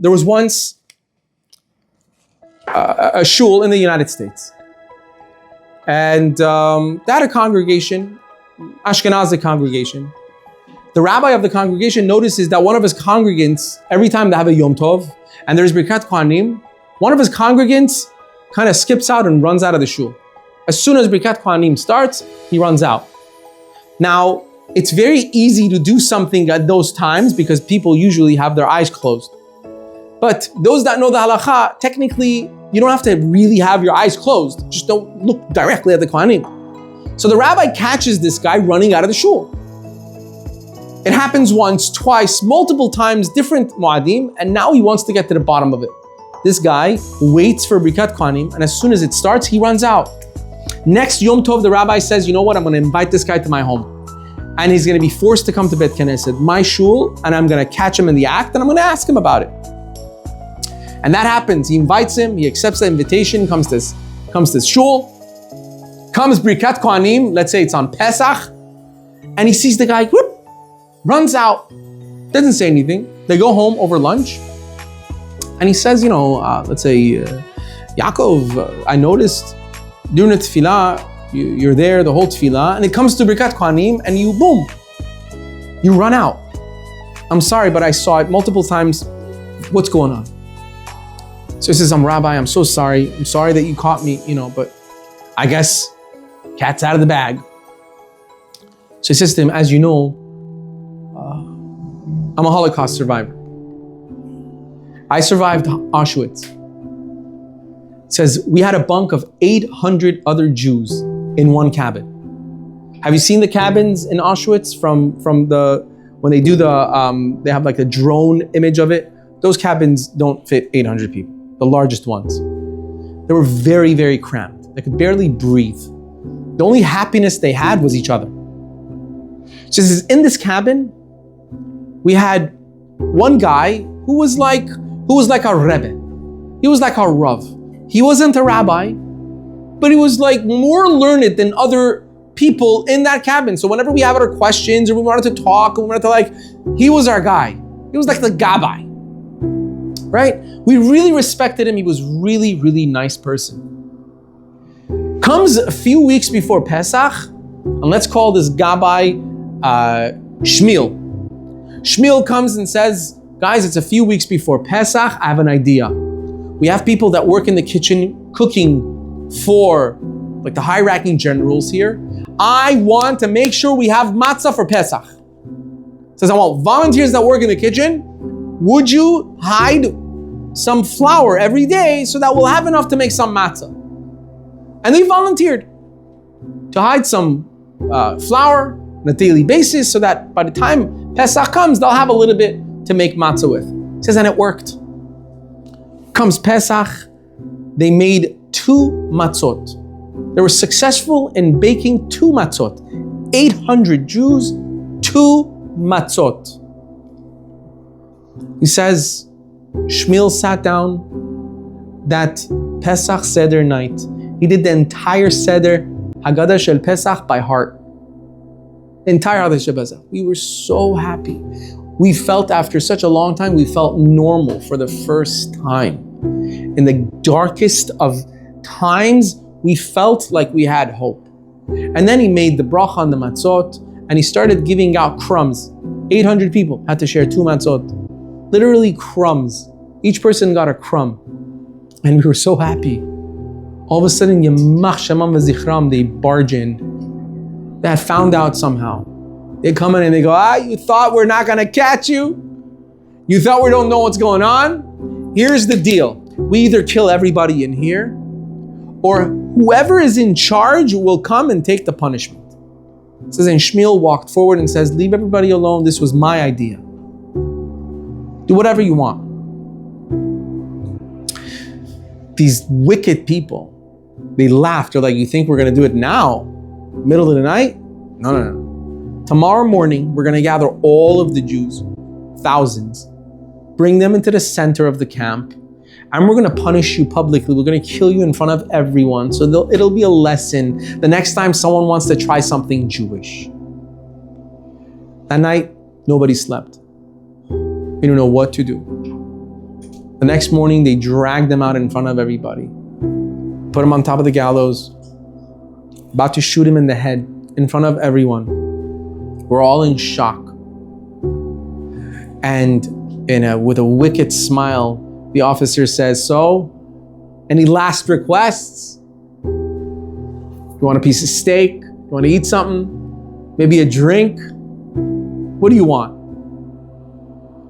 There was once a shul in the United States. And they had a congregation, Ashkenazi congregation. The rabbi of the congregation notices that one of his congregants, every time they have a Yom Tov, and there's Birkat Kohanim, one of his congregants kind of skips out and runs out of the shul. As soon as Birkat Kohanim starts, he runs out. Now, it's very easy to do something at those times because people usually have their eyes closed. But those that know the halakha, technically, you don't have to really have your eyes closed. Just don't look directly at the Kohanim. So the rabbi catches this guy running out of the shul. It happens once, twice, multiple times, different mu'adim, and now he wants to get to the bottom of it. This guy waits for Birkat Kohanim, and as soon as it starts, he runs out. Next Yom Tov, the rabbi says, you know what, I'm going to invite this guy to my home. And he's going to be forced to come to Bet Knesset, my shul, and I'm going to catch him in the act, and I'm going to ask him about it. And that happens. He invites him, he accepts the invitation, comes to his shul, comes Birkat Kohanim, let's say it's on Pesach, and he sees the guy, whoop, runs out, doesn't say anything. They go home over lunch, and he says, let's say, Yaakov, I noticed during the tefillah, you're there the whole tefillah, and it comes to Birkat Kohanim, and you run out. I'm sorry, but I saw it multiple times. What's going on? So he says, I'm Rabbi, I'm so sorry. I'm sorry that you caught me, but I guess cat's out of the bag. So he says to him, as you know, I'm a Holocaust survivor. I survived Auschwitz. It says, we had a bunk of 800 other Jews in one cabin. Have you seen the cabins in Auschwitz from when they do they have like the drone image of it? Those cabins don't fit 800 people, the largest ones. They were very, very cramped. They could barely breathe. The only happiness they had was each other. So it says, in this cabin, we had one guy who was like our Rebbe. He was like our Rav. He wasn't a rabbi, but he was like more learned than other people in that cabin. So whenever we have our questions or we wanted to talk, or we wanted to he was our guy. He was like the gabbai, right? We really respected him. He was really, really nice person. Comes a few weeks before Pesach, and let's call this gabbai Shmuel. Shmuel comes and says, guys, it's a few weeks before Pesach. I have an idea. We have people that work in the kitchen cooking for like the high-ranking generals here. I want to make sure we have matzah for Pesach. Says, I want volunteers that work in the kitchen. Would you hide some flour every day so that we'll have enough to make some matzah? And they volunteered to hide some flour on a daily basis so that by the time Pesach comes, they'll have a little bit to make matzah with. He says, and it worked. Comes Pesach, they made 2 matzot. They were successful in baking 2 matzot. 800 Jews, 2 matzot. He says, Shmuel sat down that Pesach Seder night. He did the entire Seder Haggadah Shel Pesach by heart. Entire Haggadah Shel Pesach. We were so happy. We felt after such a long time, we felt normal for the first time. In the darkest of times, we felt like we had hope. And then he made the bracha on the matzot, and he started giving out crumbs. 800 people had to share 2 matzot. Literally crumbs. Each person got a crumb. And we were so happy. All of a sudden, Yamach Shemam V'Zichram, they barge in. They had found out somehow. They come in and they go, you thought we're not gonna catch you? You thought we don't know what's going on? Here's the deal. We either kill everybody in here, or whoever is in charge will come and take the punishment. It says, and Shmuel walked forward and says, leave everybody alone. This was my idea. Do whatever you want. These wicked people, they laughed. They're like, you think we're going to do it now? Middle of the night? No. Tomorrow morning, we're going to gather all of the Jews, thousands, bring them into the center of the camp, and we're going to punish you publicly. We're going to kill you in front of everyone. So it'll be a lesson the next time someone wants to try something Jewish. That night, nobody slept. We don't know what to do. The next morning, they dragged him out in front of everybody. Put him on top of the gallows, about to shoot him in the head in front of everyone. We're all in shock. And with a wicked smile, the officer says, "So, any last requests? You want a piece of steak? You want to eat something? Maybe a drink? What do you want?"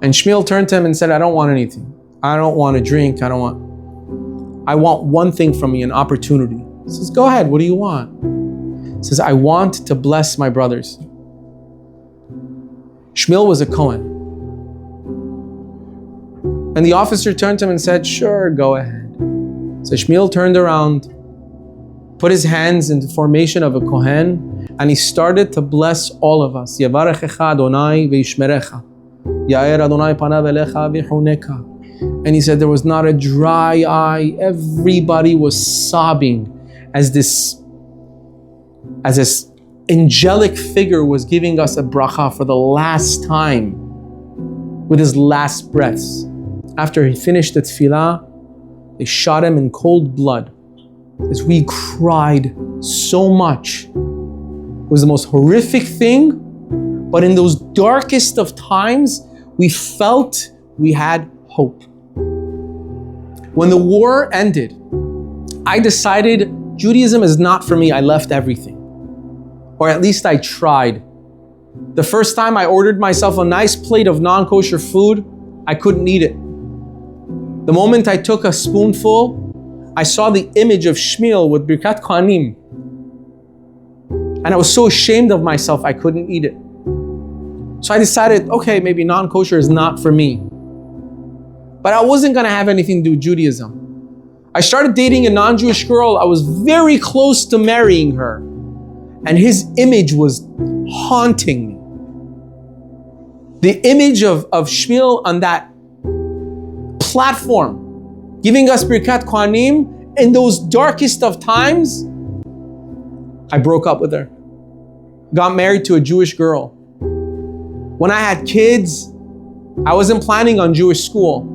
And Shmuel turned to him and said, "I don't want anything. I don't want a drink. I want one thing from you, an opportunity." He says, "Go ahead, what do you want?" He says, "I want to bless my brothers." Shmuel was a Kohen. And the officer turned to him and said, "Sure, go ahead." So Shmuel turned around, put his hands in the formation of a Kohen, and he started to bless all of us. Yavarechecha Adonai ve'yishmerecha. Ya'er Adonai panav elecha v'chuneka. And he said there was not a dry eye. Everybody was sobbing as this angelic figure was giving us a bracha for the last time with his last breaths. After he finished the tefillah, they shot him in cold blood. As we cried so much. It was the most horrific thing, but in those darkest of times, we felt we had hope. When the war ended, I decided Judaism is not for me. I left everything. Or at least I tried. The first time I ordered myself a nice plate of non-kosher food, I couldn't eat it. The moment I took a spoonful, I saw the image of Shmuel with Birkat Kohanim. And I was so ashamed of myself, I couldn't eat it. So I decided, okay, maybe non-kosher is not for me. But I wasn't gonna have anything to do with Judaism. I started dating a non-Jewish girl. I was very close to marrying her. And his image was haunting me. The image of Shmuel on that platform, giving us Birkat Kohanim in those darkest of times, I broke up with her. Got married to a Jewish girl. When I had kids, I wasn't planning on Jewish school.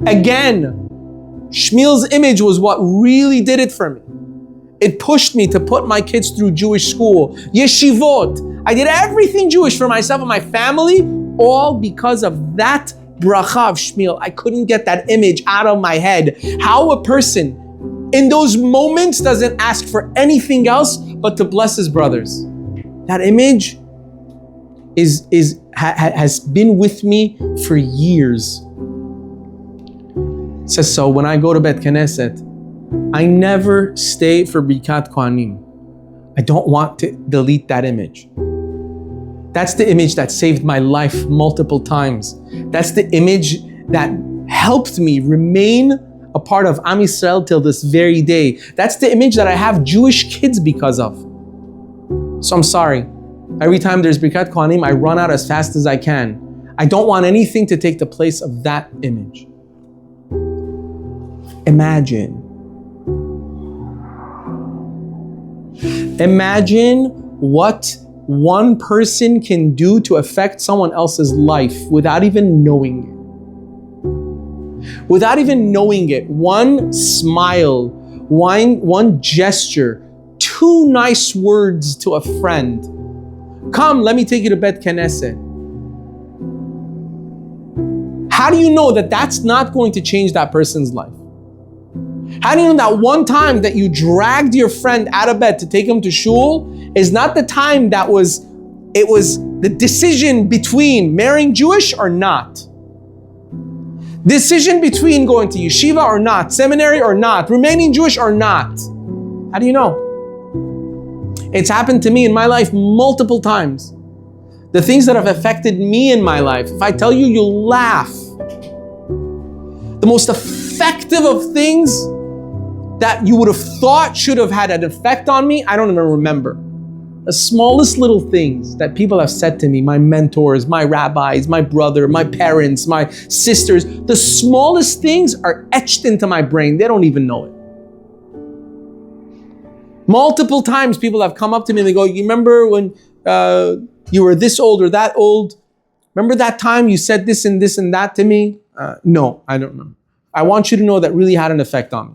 Again, Shmuel's image was what really did it for me. It pushed me to put my kids through Jewish school, yeshivot. I did everything Jewish for myself and my family, all because of that bracha of Shmuel. I couldn't get that image out of my head. How a person in those moments doesn't ask for anything else but to bless his brothers. That image has been with me for years. It says, so when I go to Bet Knesset, I never stay for Birkat Kohanim. I don't want to delete that image. That's the image that saved my life multiple times. That's the image that helped me remain a part of Am Yisrael till this very day. That's the image that I have Jewish kids because of. So I'm sorry. Every time there's Birkat Kohanim, I run out as fast as I can. I don't want anything to take the place of that image. Imagine what one person can do to affect someone else's life without even knowing it. Without even knowing it, one smile, one gesture, two nice words to a friend. Come, let me take you to Bet Knesset. How do you know that that's not going to change that person's life? How do you know that one time that you dragged your friend out of bed to take him to shul is not the time it was the decision between marrying Jewish or not? Decision between going to yeshiva or not, seminary or not, remaining Jewish or not. How do you know? It's happened to me in my life multiple times. The things that have affected me in my life, if I tell you, you'll laugh. The most effective of things that you would have thought should have had an effect on me, I don't even remember. The smallest little things that people have said to me, my mentors, my rabbis, my brother, my parents, my sisters, the smallest things are etched into my brain. They don't even know it. Multiple times people have come up to me and they go, you remember when you were this old or that old? Remember that time you said this and that to me? No, I don't know. I want you to know that really had an effect on me.